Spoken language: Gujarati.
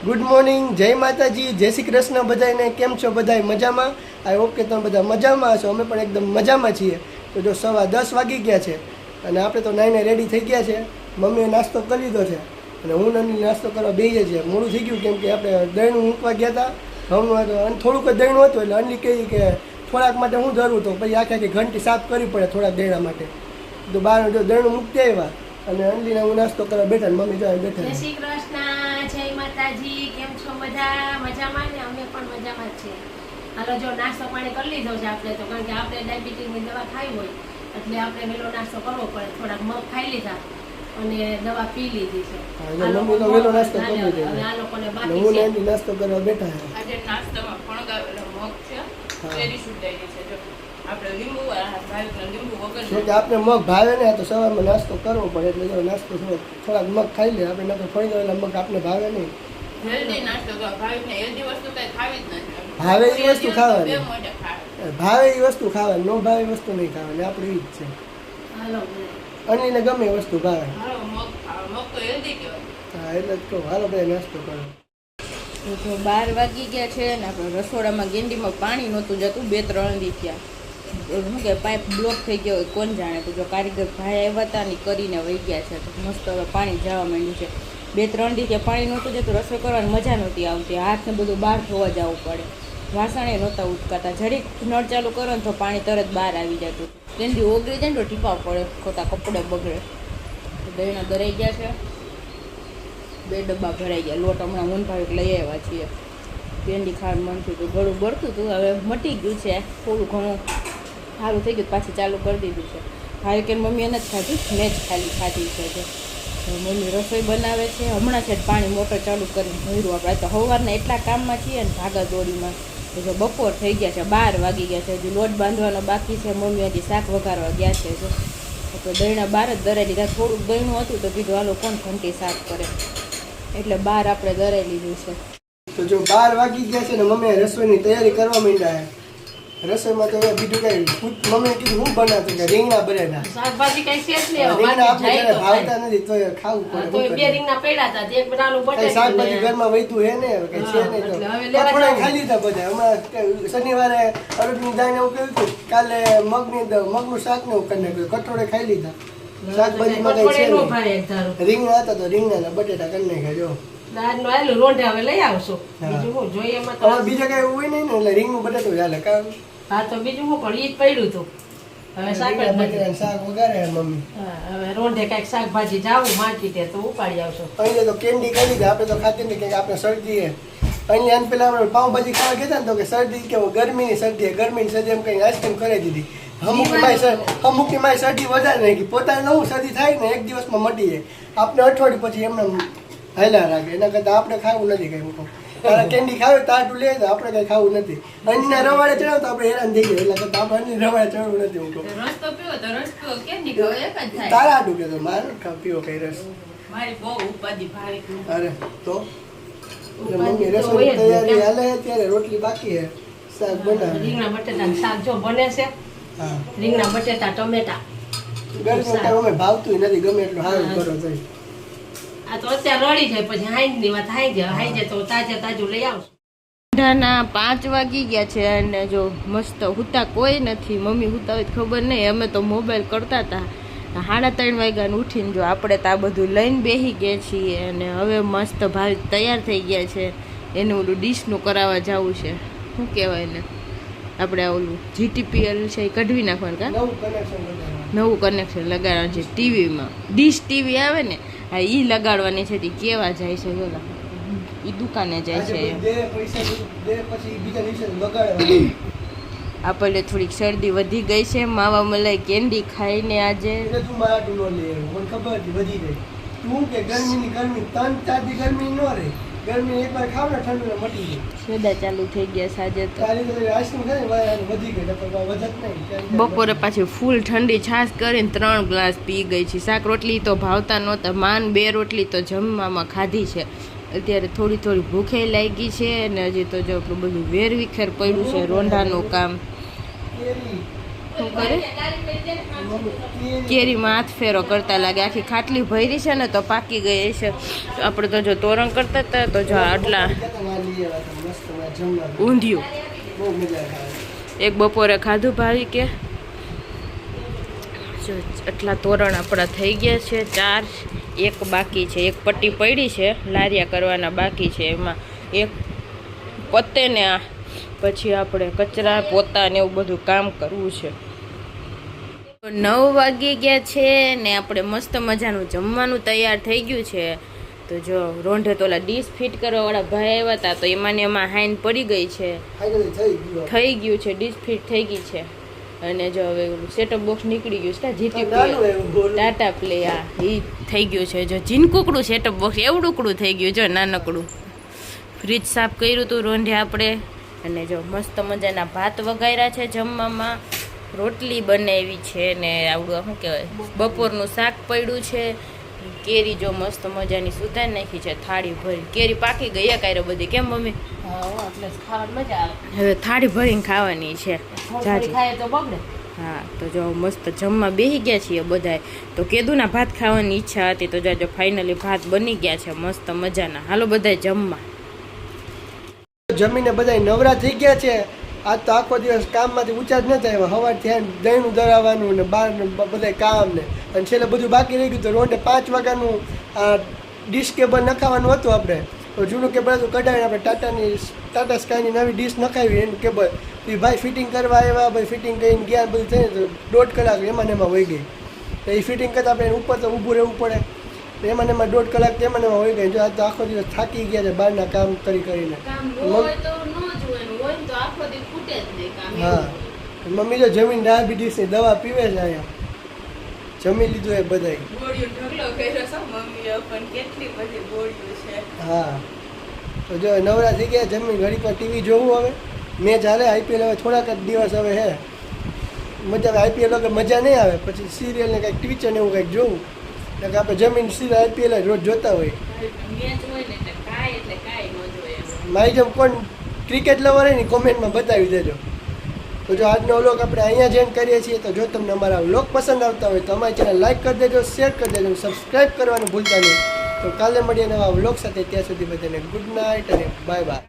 ગુડ મોર્નિંગ, જય માતાજી, જય શ્રી કૃષ્ણ બધાને. કેમ છો બધાય? મજામાં? આઈ હોપ કે તમે બધા મજામાં હશો. અમે પણ એકદમ મજામાં છીએ. તો જો 10:15 વાગી ગયા છે અને આપણે તો નાઈને રેડી થઈ ગયા છે. મમ્મીએ નાસ્તો કરી લીધો છે અને હું નાની નાસ્તો કરવા બેસીએ છીએ. મોડું થઈ ગયું કેમ કે આપણે દહીંનું મૂકવા ગયા હતા ઘઉંનું અને થોડુંક જ દહીંનું હતું એટલે અનલી કહી કે થોડાક માટે હું ધરું તો પછી આખી ઘંટી સાફ કરવી પડે થોડાક દહીંના માટે. તો બહાર જો દહીંનું મૂકતી આવ્યા અને અનલીને હું નાસ્તો કરવા બેઠા ને મમ્મી જો બેઠા. જય શ્રી કૃષ્ણ, જય માતાજી. કેમ છો બધા? મજામાં ને? અમે પણ મજામાં જ છીએ. હાલો જો નાસ્તો પાણી કરી લીધો છે આપણે તો, કારણ કે આપણે ડાયાબિટીસની દવા ખાવી હોય એટલે આપણે વેલો નાસ્તો કરવો પડે. થોડાક મગ ખાઈ લીધા અને દવા પી લીધી છે. મમ્મી તો વેલો નાસ્તો કરી લીધો અને આ લોકોને હું બાકી છે. નાસ્તો કરવા બેઠા. આજે નાસ્તામાં ફણગાવેલો મગ છે, શેરી સુધારી છે. જો આપણે લીંબુ વગર જો કે આપણે મગ ભાવે ને તો સવારમાં નાસ્તો કરવો પડે એટલે જો નાસ્તો થોડાક મગ ખાઈ લે આપણે. નકર ફળી ગયેલા મગ આપણે ભાવે નહીં. હેલ્ધી નાસ્તો ભાવી ને હેલ્ધી વસ્તુ કઈ ખાવી જ નથી. ભાવે એ વસ્તુ ખાવાની, બે મોઢે ખાવે. ભાવે એ વસ્તુ ખાવાની, ન ભાવે એ વસ્તુ નહીં ખાવાની. આપણે એ જ છે. હાલો અનીને ગમે એ વસ્તુ ભાવે. હાલો મગ ખાવ, મગ તો હેલ્ધી કહેવાય. હા એટલે જ કહું હાલો ભાઈ નાસ્તો કરો. તો 12 વાગી ગયા છે ને આપણે રસોડામાં ગેંડીમાં પાણી નહોતું જતું. 2-3 દી થયા શું કે પાઇપ બ્લોક થઈ ગયો હોય કોણ જાણે. તો જો કારીગર ભાઈ આવ્યા હતા ને કરીને વહી ગયા છે તો મસ્ત હવે પાણી જવા માંડ્યું છે. 2-3 દી ત્યાં પાણી નહોતું જતું, રસોઈ કરવાની મજા નહોતી આવતી. હાથને બધું બહાર ધોવા જવું પડે, વાસણે નહોતા ઉટકાતા. જરીક નળ ચાલુ કરો ને તો પાણી તરત બહાર આવી જતું. તેની ઓગળી જાય ને તો ટીપા પડે, ખોટા કપડે બગડે. દહીંના દરાઈ ગયા છે, 2 ડબ્બા ભરાઈ ગયા. લોટ હમણાં ઊંધાવી લઈ આવ્યા છીએ. ભેંડી ખાવાનું મન થયું હતું, ગળું બળતું હતું, હવે મટી ગયું છે. થોડું ઘણું સારું થઈ ગયું, પાછી ચાલુ કરી દીધું છે. ભાઈ કે મમ્મીએ નથી ખાધી, મેં જ ખાલી ખાધી છે. મમ્મી રસોઈ બનાવે છે. હમણાં છે પાણી મોટર ચાલુ કરીને ભર્યું. આપણે તો સવારના એટલા કામમાં છીએ ને ભાગા દોડીમાં. તો જો બપોર થઈ ગયા છે, 12 વાગી ગયા છે. હજી લોટ બાંધવાનો બાકી છે. મમ્મી હજી શાક વઘારવા ગયા છે. જો આપણે દહીંના 12 જ દરાઈ લીધા. થોડુંક દહીંનું હતું તો કીધું હાલો કોણ ઘંટી સાફ કરે, એટલે 12 આપણે દરાઈ લીધું છે. તો જો 12 વાગી ગયા છે ને મમ્મીએ રસોઈની તૈયારી કરવા માંડ્યા. રસોઈમાં તો બીજું કઈ મમ્મીએ કીધું હું બનાવતું કે રીંગણા બરેલા. શાકભાજી કઈ છે જ નહીં. રીંગણા આપણે ઘરે ભાવતા નથી તો ખાવું તો પડે. બે રીંગણા પડ્યા હતા, એક બનાવવાનું કઈ બટેટું શાકભાજી ને ઘરમાં વૈતું હે ને કઈ છે નહીં તો એટલે હવે લેવા કઠોળે જવું. ખાઈ લીધા બધા. હમણાં શનિવારે અરબની દાળ એવું કહ્યું હતું, કાલે મગનું શાક ને એવું કરી નાખ્યું. કઠોળે ખાઈ લીધા. શાકભાજીમાં કઈ છે કઠોળે નો નહીં. ભાવે એક ધારું. રીંગણા હતા તો રીંગણા બટેટા કરી નાખ્યા. જો દાળનું આલું રોંઢે હવે લઈ આવશું. હા. બીજું હું જોઈએ એમાં હવે તો બીજા કઈ એવું હોય નહીં ને એટલે રીંગનું બટેટું ચાલે. કામ હા તો બીજું હું પણ ઈ જ પડ્યું હતું. હવે શાક જ નથી. બટેટાનું શાક વઘારે મમ્મી. હા, હવે રોંઢે કઈક શાકભાજી જાવું માર્કેટે તો ઉપાડી આવશો. અહીંયા તો કેન્ડી કરી દીધી. આપણે તો ખાતી નહીં કે આપણે શરદી હે. અહીંયા આને પેલા આપણે પાઉંભાજી ખાવા ગયા ને તો કે શરદી કે ગરમીની શરદી હે, ગરમીની શરદી એમ કઈ આઈસ્ક્રીમ કરી દીધી. અમુકની માય શરદી વધારે નાખી. પોતાને નવું શરદી થાય ને એક દિવસમાં મટી જાય. આપણે અઠવાડિયું પછી એમને હાલ્યા રાખે. એના કરતાં આપણે ખાવું નથી કઈ. મૂકો તારા કેન્ડી ખાવે તાટું લે તો આપણે કઈ ખાવું નથી. અન્યના રવાડે ચડાવ તો આપણે હેરાન થઈ ગયા. એટલે કરતાં આપણે અન્ય રવાડે ચડવું નથી. મૂકો રસ તો પીવો તો રસ પીવો, કેમ નહીં ખાવ? એક જ થાય. તારા આટું કે મારે પીવો કઈ રસ. મારી બહુ ઉપાધિ ભારી. અરે તો મમ્મી રસોઈની તૈયારી હાલે ત્યારે રોટલી બાકી હે, શાક બનાવે. રીંગણા બટેટાનું શાક જો બને છે. હા રીંગણા બટેટા ટમેટા. ગરમી અમે ભાવતું નથી, ગમે એટલું સારું કરો તો. આ તો અત્યારે રડી જાય પછી હાઈની વાત હાઈ જાય તો તાજે તાજું લઈ આવશું. ઠંડાના 5 વાગી ગયા છે અને જો મસ્ત હુતા કોઈ નથી. મમ્મી હુતા હોય ખબર નહીં, અમે તો મોબાઈલ કરતા હતા. 3:30 વાગ્યાને ઉઠીને જો આપણે તો આ બધું લઈને બેસી ગયા છીએ અને હવે મસ્ત ભાઈ તૈયાર થઈ ગયા છે. એને ઓલું ડીશનું કરાવવા જવું છે. શું કહેવાય ને આપણે ઓલું GTPL છે એ કઢવી નાખવાનું કા નવું કનેક્શન લગાડવાનું છે ટીવીમાં. ડીશ ટીવી આવે ને હા એ લગાડવાની છે. તે કેવા જાય છે બોલા એ દુકાને જાય છે. આપણને થોડીક શરદી વધી ગઈ છે. માવા મલાઈ કેન્ડી ખાઈને આજે સોદા ચાલુ થઈ ગયા સાજે તો. બપોરે પાછી ફૂલ ઠંડી છાશ કરીને 3 ગ્લાસ પી ગઈ છે. શાક રોટલી તો ભાવતા નહોતા. માન 2 રોટલી તો જમવામાં ખાધી છે. અત્યારે થોડી થોડી ભૂખે લાગી છે અને હજી તો જો આપણું બધું વેરવિખેર પડ્યું છે રોંઢાનું કામ. શું કરે કેરીમાં હાથ ફેરો કરતા લાગે. આખી ખાટલી ભરી છે ને તો પાકી ગઈ છે. આપણે તો જો તોરણ કરતા હતા તો જો આટલા ઊંધિયું બહુ મજા આવે. એક બપોરે ખાધું ભાવી કે જો આટલા તોરણ આપણા થઈ ગયા છે 4. એક બાકી છે, એક પટ્ટી પડી છે, લારિયા કરવાના બાકી છે. એમાં એક પતે ને પછી આપણે કચરા પોતા ને એવું બધું કામ કરવું છે. 9 વાગી ગયા છે ને આપણે મસ્ત મજાનું જમવાનું તૈયાર થઈ ગયું છે. તો જો રોંઢે તોલા ડીશ ફિટ કરવા વાળા ભાઈ આવ્યા હતા તો એમાં ને એમાં હાઈન પડી ગઈ છે. થઈ ગયું છે, ડીશ ફિટ થઈ ગઈ છે. અને જો હવે સેટઅપ બોક્સ નીકળી ગયું છે જીટી ટાટા પ્લે. આ એ થઈ ગયું છે. જો ઝીનકુકડું સેટઅપ બોક્સ એવડુકડું થઈ ગયું જો નાનકડું. ફ્રીજ સાફ કર્યું હતું રોંઢે આપણે. અને જો મસ્ત મજાના ભાત વઘાર્યા છે. જમવામાં રોટલી બનાવી છે ને આવડું શું કહેવાય બપોરનું શાક પડ્યું છે. કેરી જો મસ્ત મજાની સુધારી નાખી છે થાળી ભરી. કેરી પાકી ગઈ એકાયરે બધી. કેમ મમ્મી? એટલે ખાવાની મજા આવે. હવે થાળી ભરીને ખાવાની છે. થોડી ખાય તો બગડે. હા તો જો મસ્ત જમવા બેસી ગયા છીએ બધાય. તો કેદુના ભાત ખાવાની ઈચ્છા હતી તો જો ફાઇનલી ભાત બની ગયા છે મસ્ત મજાના. હાલો બધાય જમવા. જમીને બધા નવરા થઈ ગયા છે. આજ તો આખો દિવસ કામમાંથી ઊંચા જ નતા આવ્યા. સવારથી દહીંનું દળાવવાનું ને બહાર બધા કામ ને અને છેલ્લે બધું બાકી રહી ગયું. તો રોંઢે 5 વાગ્યાનું આ ડીશ કેબલ નખાવાનું હતું આપણે. તો જૂનું કેબલ હતું કઢાવીને આપણે ટાટા સ્કાયની નવી ડીશ નખાવી એનું કેબલ. તો એ ભાઈ ફિટિંગ કરવા આવ્યા. ભાઈ ફિટિંગ કરીને ગયા બધું થઈને તો 1.5 કલાક એમાં ને એમાં વહી ગઈ. તો એ ફિટિંગ કરતાં આપણે ઉપર તો ઊભું રહેવું પડે. તો એમાં ને એમાં 1.5 કલાક તેમાં ને એમાં વહી ગઈ. જો આજ તો આખો દિવસ થાકી ગયા છે બહારના કામ કરીને. હા મમ્મી જો જમીન ડાયાબિટીસની દવા પીવે છે અહીંયા. જમી લીધું એ બધાય. હા તો જો નવરા થઈ ગયા જમીન ઘડીકમાં ટીવી જોવું. હવે મેચ હાલે આઈપીએલ. હવે થોડાક જ દિવસ હવે હે મજા આવે. આઈપીએલ વગર મજા નહીં આવે. પછી સિરિયલ ને કંઈક ટીચર ને એવું કંઈક જોવું. એટલે આપણે જમીન સિરિયલ આઈપીએલ રોજ જોતા હોય. મારી જેમ કોણ ક્રિકેટ લવર હોય ને કોમેન્ટમાં બતાવી દેજો. તો જો આજનો વ્લોગ આપણે અહીંયા જ એન્ડ કરીએ છીએ. તો જો તમને અમારા વ્લોગ પસંદ આવતા હોય તો અમારી ચેનલ લાઈક કરી દેજો, શેર કરી દેજો, સબસ્ક્રાઈબ કરવાનું ભૂલતા નહીં. તો કાલે મળીએ નવા વ્લોગ સાથે. ત્યાં સુધી બધાને ગુડ નાઇટ અને બાય બાય.